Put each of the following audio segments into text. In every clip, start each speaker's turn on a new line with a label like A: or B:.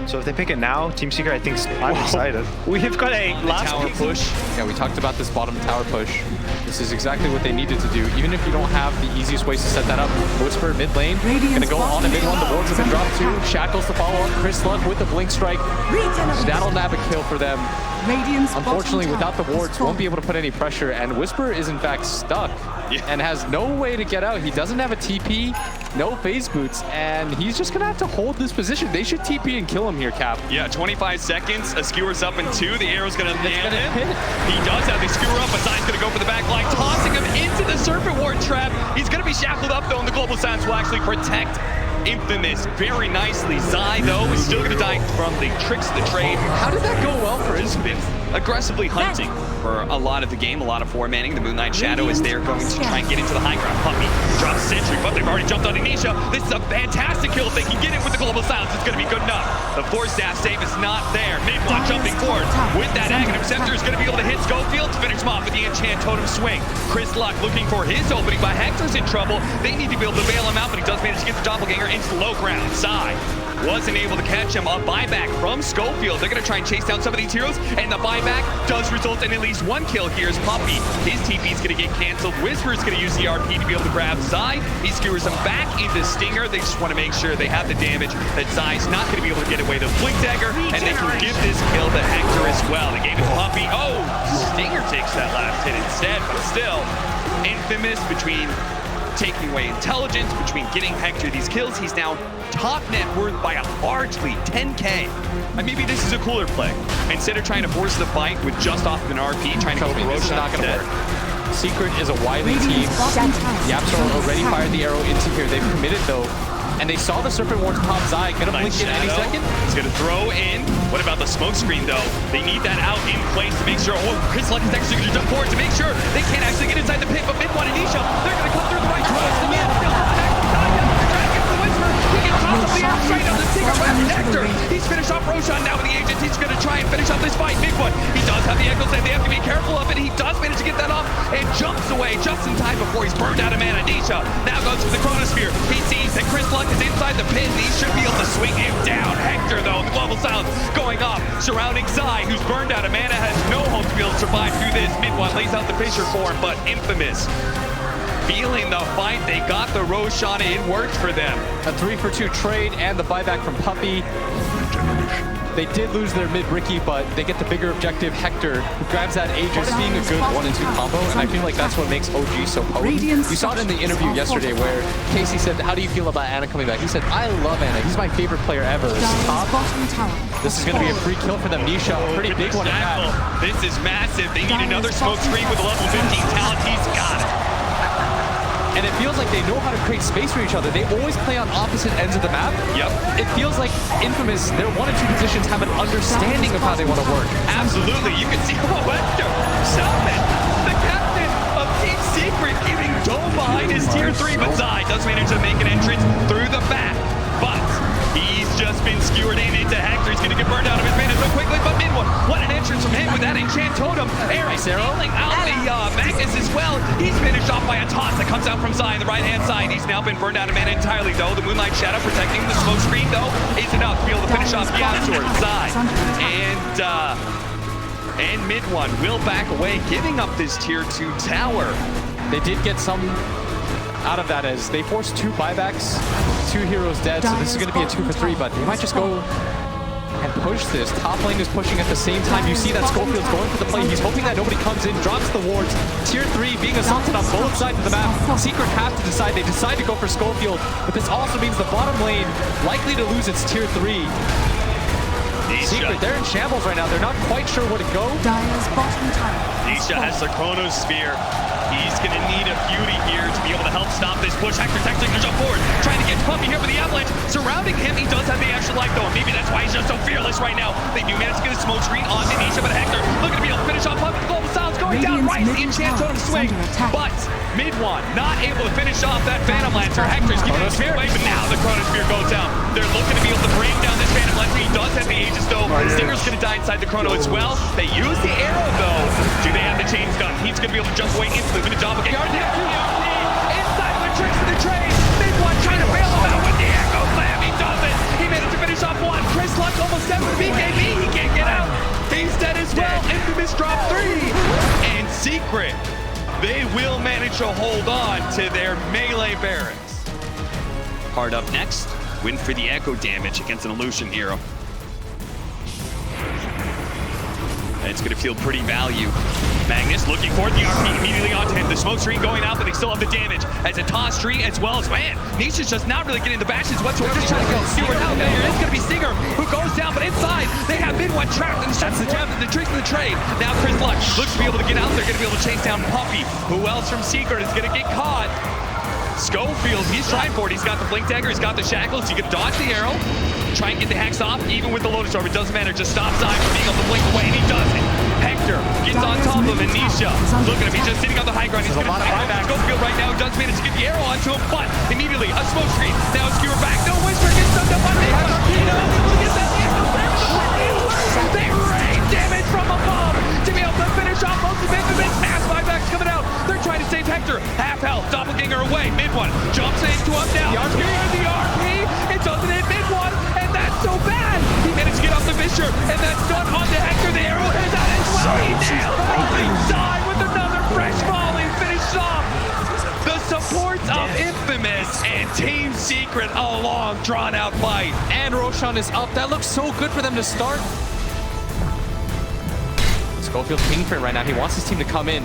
A: So if they pick it now, Team Secret, I think I'm excited. We've got a last
B: tower push. Yeah, we talked about this bottom tower push. This is exactly what they needed to do. Even if you don't have the easiest ways to set that up, Whisper mid lane, gonna go on a MidOne. The wards have been dropped too. Shackles to follow up. Chris Luck with the blink strike. That'll nab a kill for them. Unfortunately, without the wards, won't be able to put any pressure. And Whisper is in fact stuck and has no way to get out. He doesn't have a TP, no phase boots, and he's just gonna have to hold this position. They should TP and kill him here, Cap.
C: Yeah, 25 seconds. A skewer's up in 2. The arrow's gonna nail him. He does have the skewer up, but Zai's gonna go for the back line, tossing him into the Serpent Ward trap. He's gonna be shackled up though, and the Global Silence will actually protect Infamous very nicely. Zai, though, is still gonna die from the tricks of the trade.
B: How did that go well for him?
C: Been aggressively hunting for a lot of the game, a lot of foremanning. The Moonlight Shadow is there going to try and get into the high ground. Puppy drops Sentry, but they've already jumped on Nisha. This is a fantastic kill. If they can get it with the Global Silence, it's gonna be good enough. The Force Staff save is not there. MidOne jumping forward with that Aghanim Scepter is gonna be able to hit Schofield to finish him off with the Enchant Totem swing. Chris Luck looking for his opening, but Hector's in trouble. They need to be able to bail him out, but he does manage to get the Doppelganger into the low ground. Zai wasn't able to catch him. A buyback from Schofield. They're going to try and chase down some of these heroes, and the buyback does result in at least one kill. Here's Puppy. His TP is going to get canceled. Whisper's going to use the RP to be able to grab Zai. He skewers him back into Stinger. They just want to make sure they have the damage, that Zai's not going to be able to get away the Blink Dagger, and they can give this kill to Hector as well. They gave it to Puppy. Oh, Stinger takes that last hit instead, but still, Infamous between taking away intelligence, between getting Hector these kills, he's now top net worth by a large lead, 10K. And maybe this is a cooler play. Instead of trying to force the fight with just off of an RP, trying to go for
B: this is not going to work. Secret is a wily team. Yapsor already fired the arrow into here. They've committed though. And they saw the Serpent Ward's pop. Zai gonna blink in any second.
C: He's gonna throw in. What about the smoke screen though? They need that out in place to make sure. Oh, Chris Luck is actually gonna jump forward to make sure they can't actually get inside the pit. But MidOne and Nisha, they're gonna come through the right towards the mid. He's finished off Roshan now with the agent. He's going to try and finish off this fight. MidOne, he does have the echoes, and they have to be careful of it. He does manage to get that off and jumps away just in time before he's burned out of mana. Nisha now goes for the Chronosphere. He sees that Chris Luck is inside the pit, and he should be able to swing him down. Hector, though, the Global Silence going off, surrounding Zai, who's burned out of mana, has no hope to be able to survive through this. MidOne lays out the Fisher for him, but Infamous feeling the fight. They got the Roshan. It worked for them.
B: A 3-for-2 trade and the buyback from Puppy. They did lose their mid-Ricky, but they get the bigger objective. Hector, who grabs that Aegis, being a good 1-2 combo, and I feel like that's what makes OG so potent. You saw it in the interview yesterday where Casey said, how do you feel about ANA coming back? He said, I love ANA. He's my favorite player ever. This is going to be a free kill for them. Nisha, a pretty big one.
C: This is massive. They need another smoke screen with a level 15 talent. He's got it.
B: And it feels like they know how to create space for each other. They always play on opposite ends of the map.
C: Yep.
B: It feels like Infamous, their 1 and 2 positions have an understanding of how they want to work.
C: Absolutely. You can see Hector, Selman, the captain of Team Secret, giving Dome behind his tier 3, but Zai does manage to make an entrance through the back. But he's just been skewered in into Hector. He's going to get burned out of his mana so quickly, but MidOne, what an entrance from him with that Enchant Totem. Eric stealing out the Magnus as well. He's finished off by a toss that comes out from Zai on the right-hand side. He's now been burned out of mana entirely, though. The Moonlight Shadow protecting the smoke screen, though, is enough to be able to finish off Yapsor. Zai and MidOne will back away, giving up this tier 2 tower.
B: They did get some out of that as they forced 2 buybacks, 2 heroes dead, so this is going to be a 2-for-3, but they might just go and push this. Top lane is pushing at the same time. You see that Schofield's going for the play. He's hoping that nobody comes in, drops the wards. Tier 3 being assaulted on both sides of the map. Secret have to decide. They decide to go for Schofield, but this also means the bottom lane likely to lose its tier 3. Secret, they're in shambles right now. They're not quite sure where to go.
C: Nisha has the Chronosphere. He's going to need a beauty here to be able to help stop this push. Hector's actually going to jump forward, trying to get Puppy here for the avalanche. Surrounding him, he does have the extra life, though, and maybe that's why he's just so fearless right now. They do manage to get a smoke screen on Nisha, but Hector looking to be able to finish off Puppy. The Global Silence going down, right? The Enchant Totem swing, but MidOne not able to finish off that Phantom Lancer. Hector's giving it away, but now the Chronosphere goes down. They're looking to be able to bring down this Phantom Lancer. He does have the Aegis, though. Stinger's going to die inside the Chrono as well. They use the arrow, though. Do they have the chains done? He's going to be able to jump away instantly with a Doppelganger. Inside the tricks of the trade. MidOne trying to bail him out with the Echo Slam. He does it. He managed to finish finish off one. Chris Luck almost dead with the BKB. He can't get out. He's dead as well. Infamous drop 3. And Secret, they will manage to hold on to their melee barracks. Hard up next. Win for the echo damage against an illusion hero. And it's going to feel pretty value. Magnus looking for the RP immediately onto him. The smoke screen going out, but they still have the damage. As a toss tree as well as, man, Nisha's just not really getting the bashes whatsoever. Just trying to go Stinger out. There is going to be Stinger who goes down, but inside they have MidOne trapped and shuts the jab, the tricks of the trade. Now Chris Luck looks to be able to get out. They're going to be able to chase down Puppy. Who else from Secret is going to get caught? Schofield, he's trying for it. He's got the blink dagger, he's got the shackles. He can dodge the arrow, try and get the hex off, even with the Lotus Orb. It doesn't matter, just stop Zai from being able to blink away, and he does it. Hector gets on top of him, and Nisha, look at him, he's just sitting on the high ground. He's going to fight Schofield right now. Does manage to get the arrow onto him, but immediately a smoke screen. Now it's skewer back. No, Whisper gets stunned up on MidOne. They rain damage from above to be able to finish off most of Infamous. Mass buybacks coming out. They're trying to save Hector. Half health, doppelganger away. MidOne jumps into him now. The RP, it doesn't hit MidOne, and that's so bad. He managed to get off the Visher, and that's done onto Hector. The arrow is out as well. He nailed it. Side with another fresh volley. Finished off the supports of Infamous and Team Secret. A long, drawn-out fight.
B: And Roshan is up. That looks so good for them to start. Schofield king for it right now. He wants his team to come in.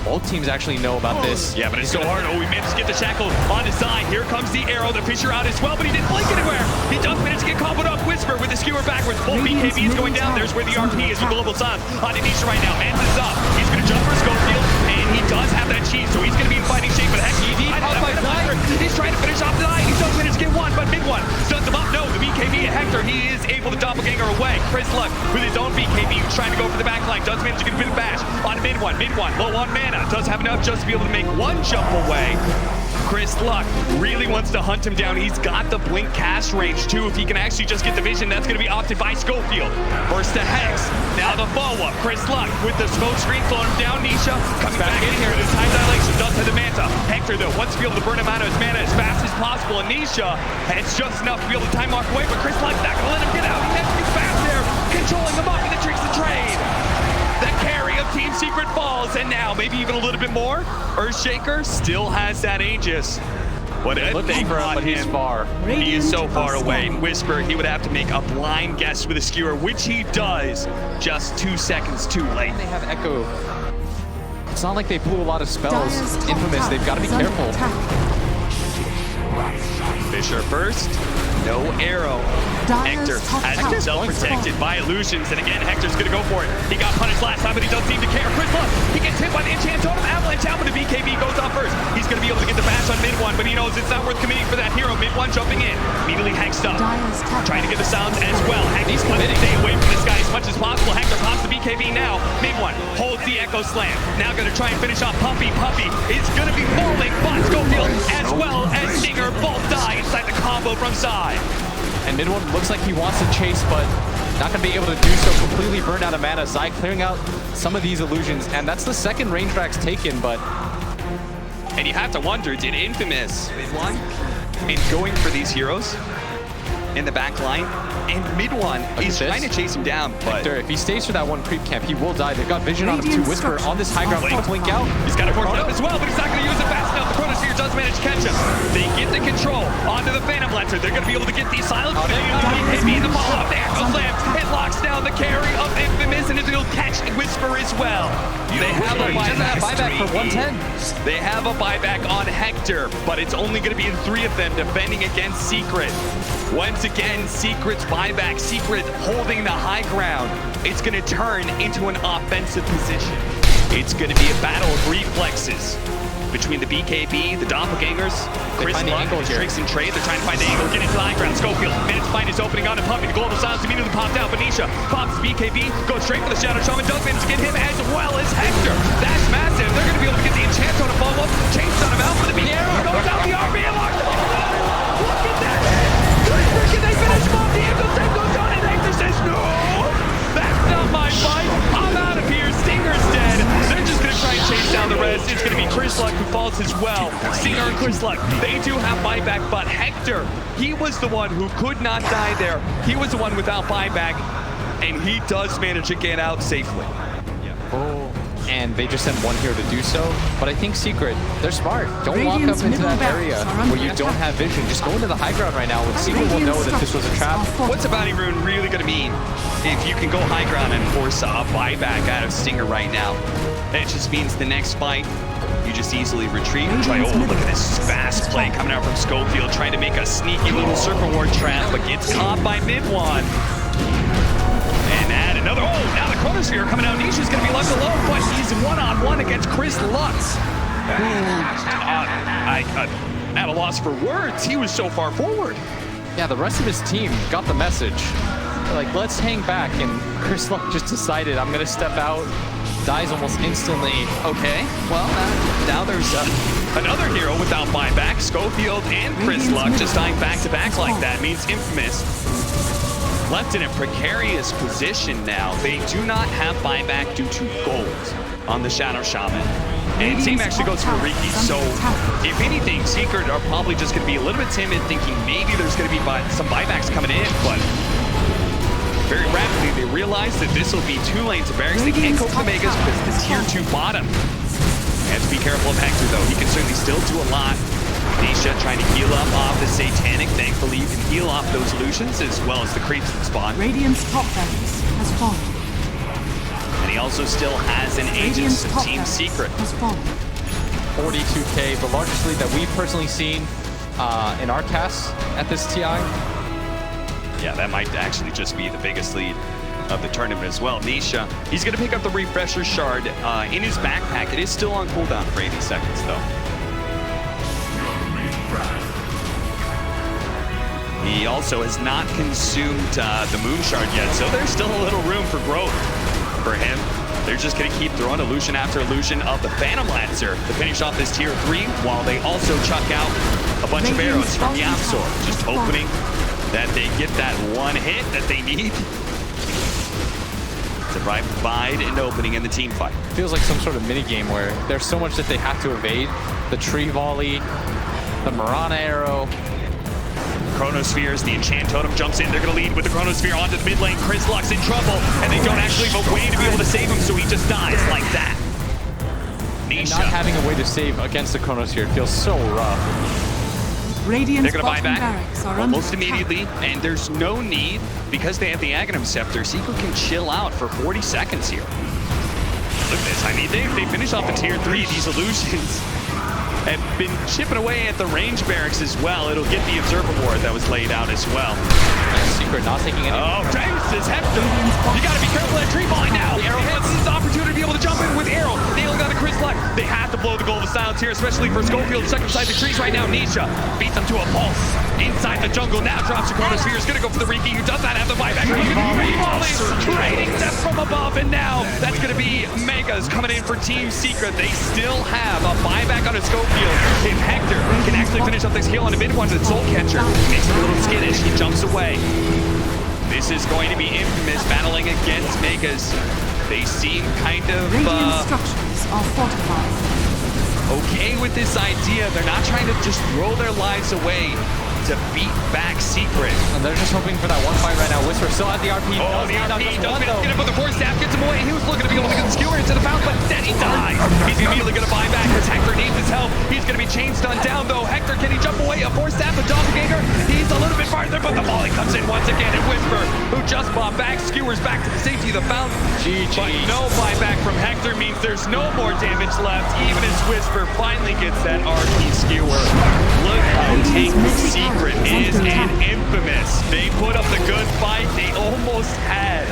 B: Both teams actually know about this.
C: Yeah, but it's so hard. Oh, we managed to get the shackle on his side. Here comes the arrow, the Fisher out as well, but he didn't blink anywhere. He does manage to get comboed up. Whisper with the skewer backwards. Both BKBs going down. There's where the RP is with Global Silence. On Nisha right now. Mans is up. He's going to jump for Schofield, and he does have that cheese, so he's going to be in fighting shape. But heck, he's trying to finish off the eye. He does manage to get one, but MidOne stuns him up. No, the BKB and Hector, he is able to doppelganger away. Chris Luck with his own BKB, who's trying to go for the back line. Does manage to get a bit of bash on MidOne. MidOne low on mana. Does have enough just to be able to make one jump away. Chris Luck really wants to hunt him down. He's got the blink cast range too. If he can actually just get the vision, that's going to be opted by Schofield. First the Hex, now the follow-up. Chris Luck with the smoke screen, slowing him down. Nisha coming back in here. The time dilation does have the Manta. Hector though wants to be able to burn him out of his mana as fast as possible. And Nisha has just enough to be able to time walk away, but Chris Luck's not going to let him get out. He has to be fast there, controlling him up in the tricks of trade. The carry of Team Secret falls, and now maybe even a little bit more. Earthshaker still has that Aegis. What a thing for him,
B: but he's far.
C: He is so far away. Whisper, he would have to make a blind guess with a skewer, which he does just 2 seconds too late.
B: They have Echo. It's not like they blew a lot of spells. Infamous, they've got to be careful.
C: Fisher first, no arrow. Hector has himself protected by illusions, and again, Hector's gonna go for it. He got punished last time, but he doesn't seem to care. Chris Luck, he gets hit by the enchant totem, avalanche out, but the BKB goes off first. He's gonna be able to get the bash on MidOne, but he knows it's not worth committing for that hero. MidOne jumping in, immediately hexed up, trying to get the sounds as well. Hector's trying to stay away from this guy as much as possible. Hector pops the BKB now. MidOne holds the Echo Slam. Now gonna try and finish off Puppy. Puppy is gonna be falling, but Schofield as well as Stinger both die inside the combo from side.
B: And MidOne looks like he wants to chase, but not going to be able to do so. Completely burned out of mana. Zai clearing out some of these illusions, and that's the second range tracks taken, but...
C: And you have to wonder, did Infamous MidOne in going for these heroes in the back line? And MidOne is trying to chase him down, but...
B: Hector, if he stays for that one creep camp, he will die. They've got vision on him too. Whisper on this high ground, blink out.
C: He's got a torch up as well, but he's not going to use it fast enough. The Chronosphere does manage to catch him. They get the control onto the Phantom Lancer. They're going to be able to get these silence, but maybe the follow-up. The Echo Slam, it locks down the carry of Infamous, and it'll catch Whisper as well. They have a buyback
B: for 110.
C: They have a buyback on Hector, but it's only going to be in 3 of them defending against Secret. Once again, Secret's buyback, Secret holding the high ground. It's going to turn into an offensive position. It's going to be a battle of reflexes between the BKB, the doppelgangers, Chris Luck, tricks and trade. They're trying to find the angle, get into the high ground. Schofield managed to find his opening on a Puppy. The global silence immediately popped out, but Nisha pops BKB, goes straight for the Shadow Shaman, does manage to get him as well as Hector. That's massive. They're going to be able to get the enchant on a follow-up, chase on him out for the arrow, goes out the RB, and locks him. Look at that! Can they finish him off? The Echo Slam goes down, and Hector says, no! That's not my fight. I'm out of here. Stinger's dead. They're just going to try and chase down the rest. It's going to be Chris Luck who falls as well. Stinger and Chris Luck, they do have buyback, but Hector, he was the one who could not die there. He was the one without buyback, and he does manage to get out safely.
B: Oh, and they just sent one here to do so. But I think Secret, they're smart. Don't walk up into that area where you don't have vision. Just go into the high ground right now, and Secret will know that this was a trap.
C: What's a bounty rune really going to mean if you can go high ground and force a buyback out of Stinger right now? It just means the next fight, you just easily retreat and try. Oh, look at this fast play coming out from Schofield, trying to make a sneaky little circle ward trap, but gets caught by MidOne. And add another. Oh, now the Chronosphere coming out. Nisha's going to be left alone, but he's one-on-one against Chris Lutz. At a loss for words. He was so far forward.
B: Yeah, the rest of his team got the message. They're like, let's hang back, and Chris Luck just decided, I'm going to step out. Dies almost instantly.
C: Okay, well, now there's another hero without buyback. Schofield and Chris Luck just dying back-to-back like that means Infamous left in a precarious position now. They do not have buyback due to gold on the Shadow Shaman. And same actually goes for Riki. So if anything, Secret are probably just going to be a little bit timid, thinking maybe there's going to be some buybacks coming in, but very rapidly they realize that this will be 2 lanes of barracks. They can't go for the Megas because the tier 2 bottom. Have to be careful of Hector though. He can certainly still do a lot. Nisha trying to heal up off the Satanic. Thankfully, you can heal off those illusions as well as the creeps that spawn.
D: Radiant's top barracks has fallen.
C: And he also still has an Aegis of Team Secret.
B: 42K, the largest lead that we've personally seen in our casts at this TI.
C: Yeah, that might actually just be the biggest lead of the tournament as well. Nisha, he's going to pick up the Refresher Shard in his backpack. It is still on cooldown for 80 seconds, though. He also has not consumed the Moon Shard yet, so there's still a little room for growth for him. They're just going to keep throwing illusion after illusion of the Phantom Lancer to finish off this tier 3, while they also chuck out a bunch of arrows from Yapsor, just hoping that they get that one hit that they need to provide an opening in the team fight.
B: Feels like some sort of mini game where there's so much that they have to evade. The tree volley, the Marana arrow.
C: Chronospheres, the Enchant Totem jumps in. They're going to lead with the Chronosphere onto the mid lane. Chris Luck's in trouble, and they don't actually have a way to be able to save him, so he just dies like that. Nisha.
B: Not having a way to save against the Chronosphere feels so rough.
D: Radiant's
C: they're going to buy back almost immediately, and there's no need, because they have the Aghanim Scepter, Secret can chill out for 40 seconds here. Look at this. I mean, they finish off the tier 3. These illusions have been chipping away at the range barracks as well. It'll get the Observer Ward that was laid out as well.
B: Secret not taking any.
C: Oh, James is Hector. You got to be careful at tree volley now. Arrowhead sees the opportunity to be able to jump in with arrow. Nailing on the Chris Luck. They have to blow the Goal of Silence here, especially for Schofield stuck inside the trees right now. Nisha beats them to a pulse inside the jungle. Now drops the Chronosphere. Is going to go for the Riki, who does not have the buyback. Volleys trading them from above, and now that's going to be Megas coming in for Team Secret. They still have a buyback on a Schofield. If Hector can actually finish up this kill on a MidOne with Soul Catcher, makes him a little skittish. He jumps away. This is going to be Infamous battling against Megas. They seem kind of
D: structures are fortified.
C: Okay with this idea. They're not trying to just throw their lives away to beat back Secret.
B: And they're just hoping for that one fight right now. Whisper still at the RP.
C: Oh, the RP does get it, but the force staff gets him away. He was looking to be able to get the skewer into the foul, but instead he dies. He's immediately going to buy back because Hector needs his help. He's going to be chain stunned down, though. Hector, can he jump away? A force staff, a doppelganger. He's a little bit farther, but the volley comes in once again. And Whisper, who just bought back, skewers back to the safety of the fountain.
B: GG.
C: But no buyback from Hector means there's no more damage left, even as Whisper finally gets that RP skewer. Look how tanky Secret is, and Infamous. They put up the good fight. They almost had